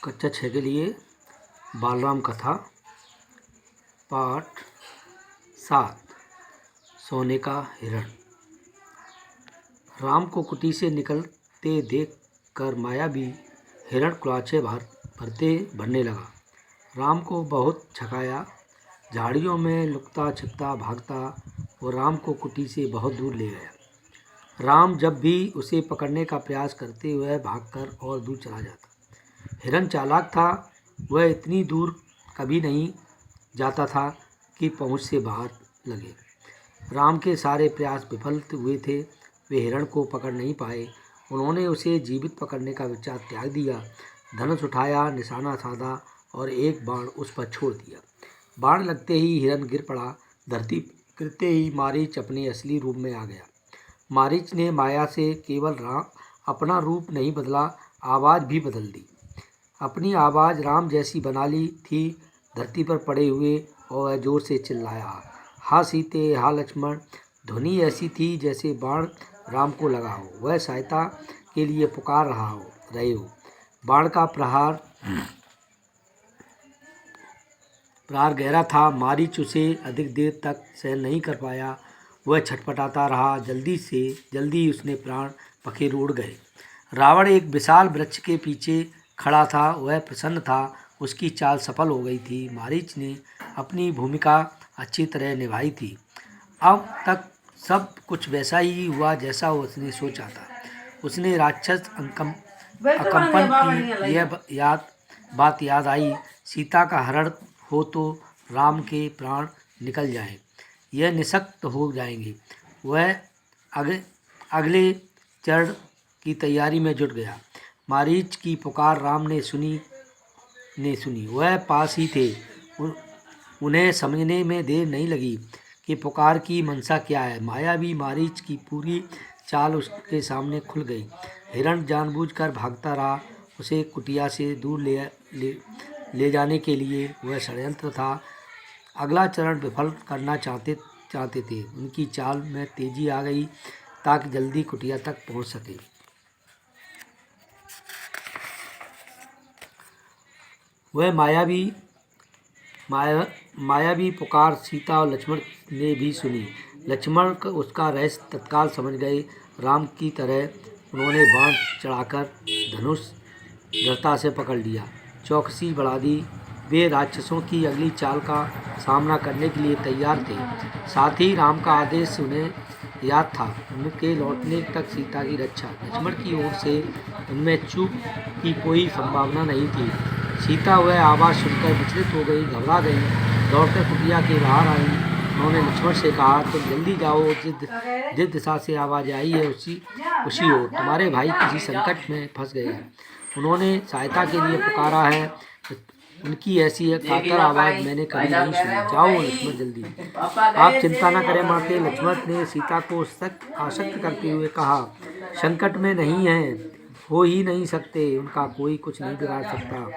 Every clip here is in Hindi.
कक्षा 6 के लिए बालराम कथा पाठ 7 सोने का हिरण। राम को कुटी से निकलते देख कर मायावी हिरण कुलाचे भरते भरने लगा। राम को बहुत छकाया, झाड़ियों में लुकता छिपता भागता और राम को कुटी से बहुत दूर ले गया। राम जब भी उसे पकड़ने का प्रयास करते वह भागकर और दूर चला जाता। हिरण चालाक था, वह इतनी दूर कभी नहीं जाता था कि पहुंच से बाहर लगे। राम के सारे प्रयास विफल हुए थे, वे हिरण को पकड़ नहीं पाए। उन्होंने उसे जीवित पकड़ने का विचार त्याग दिया। धनुष उठाया, निशाना साधा और एक बाण उस पर छोड़ दिया। बाण लगते ही हिरण गिर पड़ा। धरती गिरते ही मारीच अपने असली रूप में आ गया। मारीच ने माया से केवल अपना रूप नहीं बदला, आवाज़ भी बदल दी। अपनी आवाज़ राम जैसी बना ली थी। धरती पर पड़े हुए और वह जोर से चिल्लाया, हा सीते, हा लक्ष्मण। ध्वनि ऐसी थी जैसे बाण राम को लगा हो, वह सहायता के लिए पुकार रहे हो। बाण का प्रहार गहरा था। मारीच उसे अधिक देर तक सहन नहीं कर पाया। वह छटपटाता रहा। जल्दी उसने प्राण पखेर उड़ गए। रावण एक विशाल वृक्ष के पीछे खड़ा था, वह प्रसन्न था, उसकी चाल सफल हो गई थी। मारीच ने अपनी भूमिका अच्छी तरह निभाई थी। अब तक सब कुछ वैसा ही हुआ जैसा उसने सोचा था। उसने राक्षस अकंपन की यह बात याद आई। सीता का हरण हो तो राम के प्राण निकल जाएं, यह निशक्त हो जाएंगे। वह अगले चरण की तैयारी में जुट गया। मारीच की पुकार राम ने सुनी। वह पास ही थे। उन्हें समझने में देर नहीं लगी कि पुकार की मंशा क्या है। मायावी मारीच की पूरी चाल उसके सामने खुल गई। हिरण जानबूझकर भागता रहा। उसे कुटिया से दूर ले जाने के लिए वह षड्यंत्र था। अगला चरण विफल करना चाहते थे। उनकी चाल में तेजी आ गई ताकि जल्दी कुटिया तक पहुंच सके। वह मायावी पुकार सीता और लक्ष्मण ने भी सुनी। लक्ष्मण उसका रहस्य तत्काल समझ गए। राम की तरह उन्होंने बाण चढ़ाकर धनुष दृढ़ता से पकड़ लिया, चौकसी बढ़ा दी। वे राक्षसों की अगली चाल का सामना करने के लिए तैयार थे। साथ ही राम का आदेश उन्हें याद था, उनके लौटने तक सीता की रक्षा। लक्ष्मण की ओर से उनमें चूक की कोई संभावना नहीं थी। सीता वह आवाज़ सुनकर विचलित हो गई, घबरा गई, दौड़कर कुटिया के बाहर आई। उन्होंने लक्ष्मण से कहा, तुम जल्दी जाओ, जिस दिशा से आवाज़ आई है उसी ओर तुम्हारे भाई किसी संकट में फंस गए हैं। उन्होंने सहायता के लिए पुकारा है। उनकी ऐसी कातर आवाज़ मैंने कभी नहीं सुनी। जाओ लक्ष्मण, जल्दी। आप चिंता न करें माते, लक्ष्मण ने सीता को आसक्त करते हुए कहा। संकट में नहीं है, हो ही नहीं सकते, उनका कोई कुछ नहीं बिगाड़ सकता।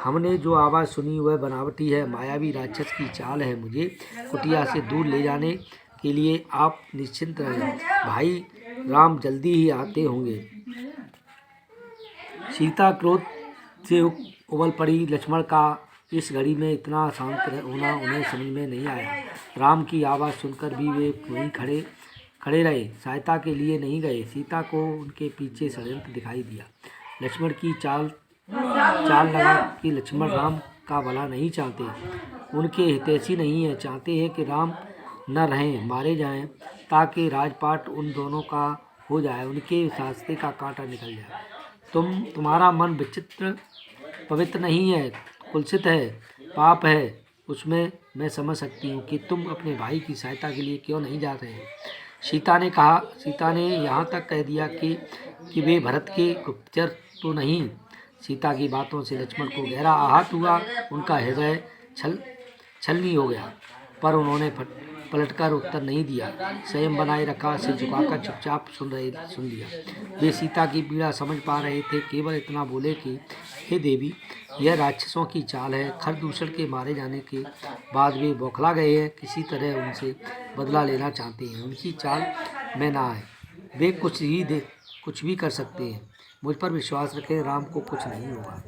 हमने जो आवाज़ सुनी वह बनावटी है, मायावी राक्षस की चाल है। मुझे कुटिया से दूर ले जाने के लिए आप निश्चिंत रहें, भाई राम जल्दी ही आते होंगे। सीता क्रोध से उबल पड़ी। लक्ष्मण का इस घड़ी में इतना शांत होना उन्हें समझ में नहीं आया। राम की आवाज़ सुनकर भी वे वहीं खड़े रहे, सहायता के लिए नहीं गए। सीता को उनके पीछे षड्यंत्र दिखाई दिया। लक्ष्मण की चाल लगा कि लक्ष्मण राम का भला नहीं चाहते, उनके हितैषी नहीं है। चाहते हैं कि राम न रहें, मारे जाएं, ताकि राजपाट उन दोनों का हो जाए, उनके रास्ते का कांटा निकल जाए। तुम्हारा मन पवित्र नहीं है, कुत्सित है, पाप है, उसमें मैं समझ सकती हूँ कि तुम अपने भाई की सहायता के लिए क्यों नहीं जा रहे। सीता ने यहाँ तक कह दिया कि वे भरत के गुप्तचर तो नहीं। सीता की बातों से लक्ष्मण को गहरा आहत हुआ। उनका हृदय छलनी हो गया, पर उन्होंने पलटकर उत्तर नहीं दिया। संयम बनाए रखा, सिर झुकाकर चुपचाप सुन लिया। वे सीता की पीड़ा समझ पा रहे थे। केवल इतना बोले कि हे देवी, यह राक्षसों की चाल है। खरदूषण के मारे जाने के बाद वे बौखला गए हैं, किसी तरह उनसे बदला लेना चाहते हैं। उनकी चाल में ना आए, वे कुछ भी कर सकते हैं। मुझ पर विश्वास रखें, राम को कुछ नहीं होगा।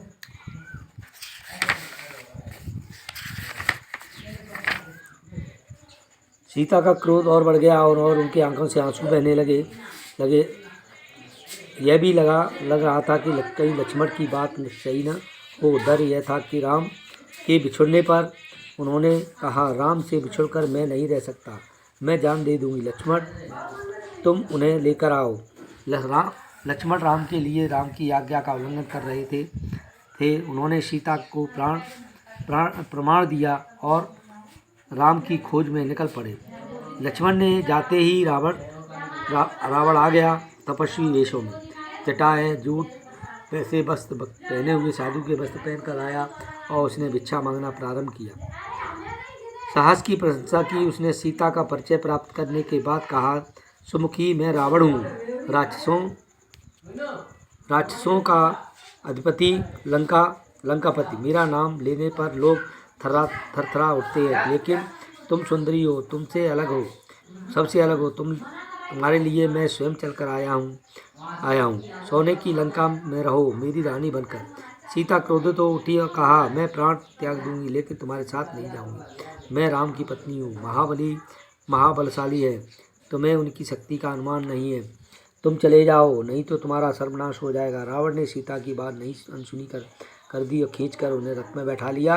सीता का क्रोध और बढ़ गया और उनकी आंखों से आंसू बहने लगे लगे यह भी लग रहा था कि कहीं लक्ष्मण की बात सही न हो। डर यह था कि राम के बिछुड़ने पर उन्होंने कहा, राम से बिछुड़कर मैं नहीं रह सकता, मैं जान दे दूंगी। लक्ष्मण, तुम उन्हें लेकर आओ। लक्ष्मण राम के लिए राम की आज्ञा का उल्लंघन कर रहे थे। उन्होंने सीता को प्रमाण दिया और राम की खोज में निकल पड़े। लक्ष्मण ने जाते ही रावण आ गया तपस्वी वेशों में, जटाएं जूट ऐसे वस्त्र पहने हुए साधु के वस्त्र पहनकर आया और उसने भिक्षा मांगना प्रारंभ किया। साहस की प्रशंसा की उसने। सीता का परिचय प्राप्त करने के बाद कहा, सुमुखी, मैं रावण हूँ, राक्षसों का अधिपति, लंकापति। मेरा नाम लेने पर लोग थरथरा उठते हैं, लेकिन तुम सुंदरी हो, तुमसे अलग हो, सबसे अलग हो। तुम्हारे लिए मैं स्वयं चलकर आया हूँ। सोने की लंका में रहो मेरी रानी बनकर। सीता क्रोधित हो उठी और कहा, मैं प्राण त्याग दूंगी, लेकिन तुम्हारे साथ नहीं जाऊंगी। मैं राम की पत्नी हूँ, महाबलशाली है, तुम्हें उनकी शक्ति का अनुमान नहीं है। तुम चले जाओ, नहीं तो तुम्हारा सर्वनाश हो जाएगा। रावण ने सीता की बात नहीं अनसुनी कर दी और खींचकर उन्हें रथ में बैठा लिया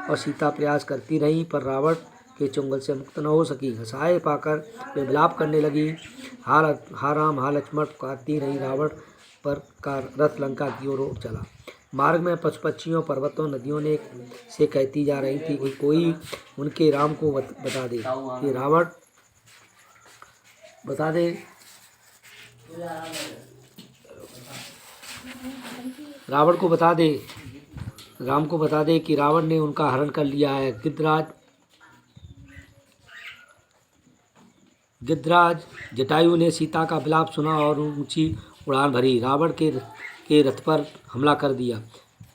और सीता प्रयास करती रही, पर रावण के चुंगल से मुक्त न हो सकी। असहाय पाकर वे विलाप करने लगी। हा राम, हा लक्ष्मण कहती रही। रावण पर का रथ लंका की ओर चला। मार्ग में पशु पक्षियों, पर्वतों, नदियों ने से कहती जा रही थी, कोई उनके राम को बता दे कि रावण बता दे रावण को बता दे राम को बता दे कि रावण ने उनका हरण कर लिया है। गिद्धराज जटायु ने सीता का विलाप सुना और ऊंची उड़ान भरी रावण के रथ पर हमला कर दिया।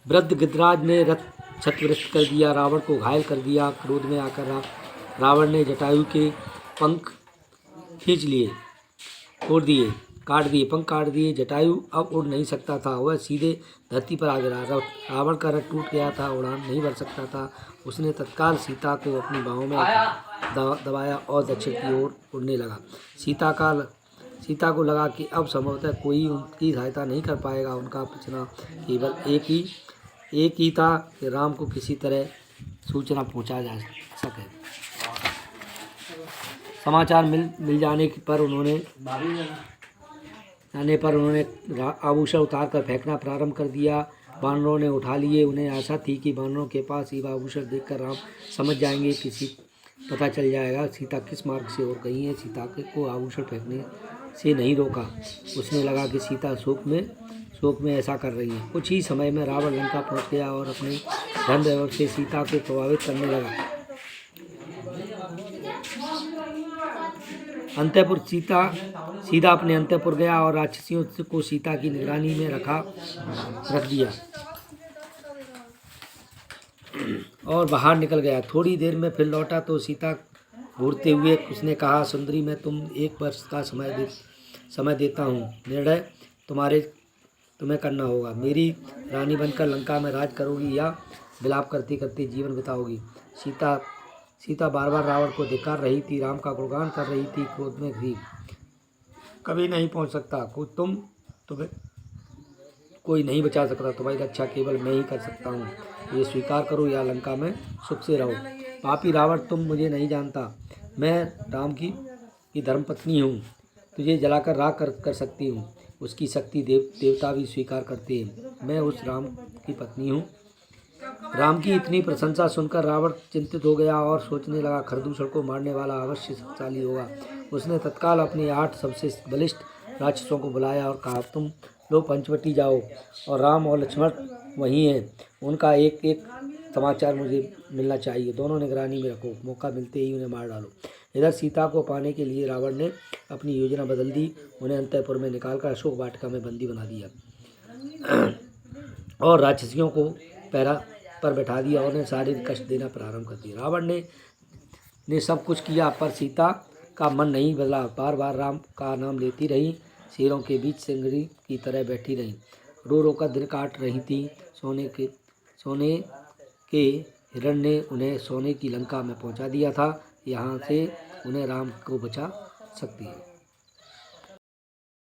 वृद्ध गिद्धराज ने रथ छतविष्ट कर दिया, रावण को घायल कर दिया। क्रोध में आकर रावण ने जटायु के पंख खींच लिए, पंख काट दिए। जटायु अब उड़ नहीं सकता था, वह सीधे धरती पर आ गिरा। रावण का रथ टूट गया था, उड़ान नहीं भर सकता था। उसने तत्काल सीता को अपनी बाहों में दबाया और दक्षिण की ओर उड़ने लगा। सीता को लगा कि अब संभवतः कोई उनकी सहायता नहीं कर पाएगा। उनका बचना केवल एक ही था कि राम को किसी तरह सूचना पहुंचा जा सके। समाचार मिल जाने पर उन्होंने आभूषण उतार कर फेंकना प्रारंभ कर दिया। वानरों ने उठा लिए। उन्हें आशा थी कि वानरों के पास ये आभूषण देखकर राम समझ जाएंगे, पता चल जाएगा सीता किस मार्ग से और गई है। सीता को आभूषण फेंकने से नहीं रोका। उसने लगा कि सीता शोक में ऐसा कर रही है। कुछ ही समय में रावण लंका पहुंच गया और अपने धन वैभव से सीता को प्रभावित करने लगा। अंतःपुर सीधा अपने अंतःपुर गया और राक्षसियों को सीता की निगरानी में रख दिया और बाहर निकल गया। थोड़ी देर में फिर लौटा तो सीता घूरते हुए उसने कहा, सुंदरी, मैं तुम 1 वर्ष का समय देता हूँ। निर्णय तुम्हें करना होगा। मेरी रानी बनकर लंका में राज करोगी या विलाप करते करते जीवन बिताओगी। सीता बार बार रावण को धिक्कार रही थी, राम का गुणगान कर रही थी, क्रोध में थी। कभी नहीं पहुंच सकता, तुम्हें कोई नहीं बचा सकता, तुम्हारी रक्षा केवल मैं ही कर सकता हूँ। ये स्वीकार करो या लंका में सुख से रहो। पापी रावण, तुम मुझे नहीं जानता। मैं राम की धर्मपत्नी हूँ, तुझे जलाकर राख कर सकती हूँ। उसकी शक्ति देवता भी स्वीकार करते हैं। मैं उस राम की पत्नी हूँ। राम की इतनी प्रशंसा सुनकर रावण चिंतित हो गया और सोचने लगा, खरदूषण को मारने वाला अवश्य शक्तिशाली होगा। उसने तत्काल अपने 8 सबसे बलिष्ठ राक्षसों को बुलाया और कहा, तुम लोग पंचवटी जाओ और राम और लक्ष्मण वहीं हैं, उनका एक एक समाचार मुझे मिलना चाहिए। दोनों निगरानी में रखो, मौका मिलते ही उन्हें मार डालो। इधर सीता को पाने के लिए रावण ने अपनी योजना बदल दी। उन्हें अंतःपुर में निकालकर अशोक वाटिका में बंदी बना दिया और राक्षसियों को पैरा पर बैठा दिया और उन्हें शारीरिक कष्ट देना प्रारंभ कर दिया। रावण ने सब कुछ किया, पर सीता का मन नहीं बदला। बार बार राम का नाम लेती रही, शेरों के बीच सिंगरी की तरह बैठी रही, रो रो कर दिन काट रही थी। सोने के हिरण ने उन्हें सोने की लंका में पहुंचा दिया था। यहाँ से उन्हें राम को बचा सकती है।